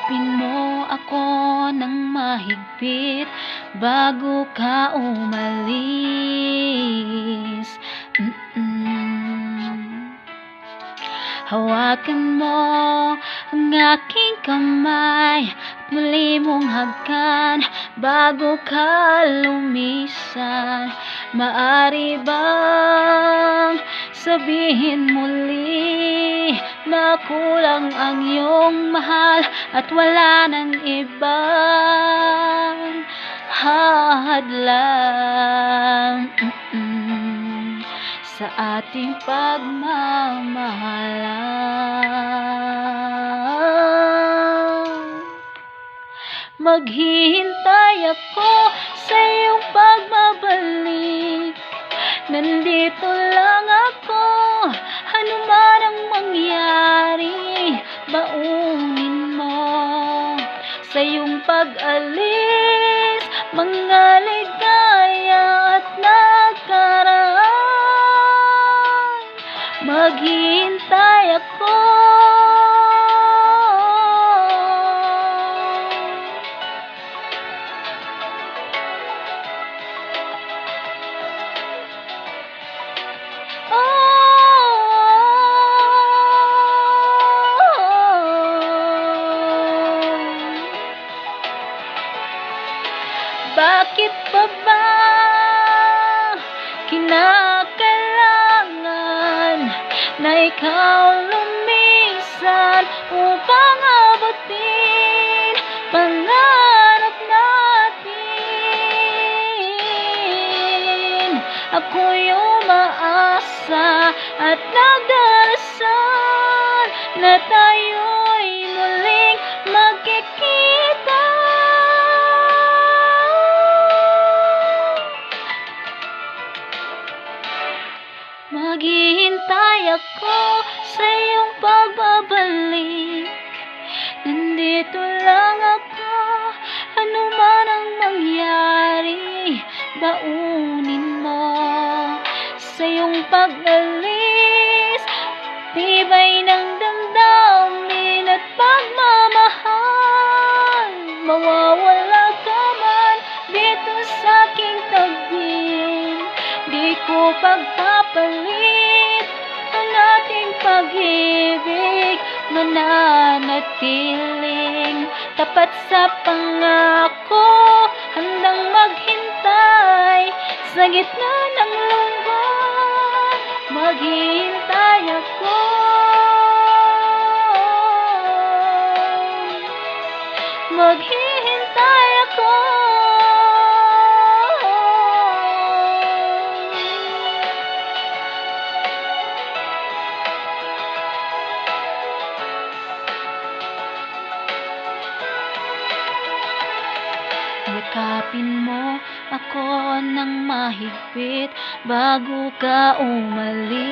Yakapin mo ako ng mahigpit bago ka umalis. Hawakan mo ang aking kamay at muli mong hagkan bago ka lumisan. Maari bang sabihin muli na kulang ang iyong mahal at wala nang ibang hahadlang sa ating pagmamahalan? Maghihintay ako sa iyong pagbabalik. Nandito lang ako, ano man ang mangyari. Baunin mo sa iyong pag-alis mga ligaya at nakaraan. Maghihintay ako. Bakit pa ba kinakailangan na ikaw lumisan upang abutin pangarap natin? Ako'y umaasa at nagdarasal na tayo'y muling magkikita. Maghihintay ako sa iyong pagbabalik. Nandito lang ako, ano man ang mangyari. Baunin mo sa iyong pag-alis tibay ng damdamin at pagmamahal. Mawawala ka man dito sa aking tabi, di ko pagpapalit ang ating pag-ibig. Mananatiling tapat sa pangako, handang maghintay sa gitna ng lungkot. Maghihintay ako. Maghihintay ako. Yakapin mo ako ng mahigpit bago ka umalis.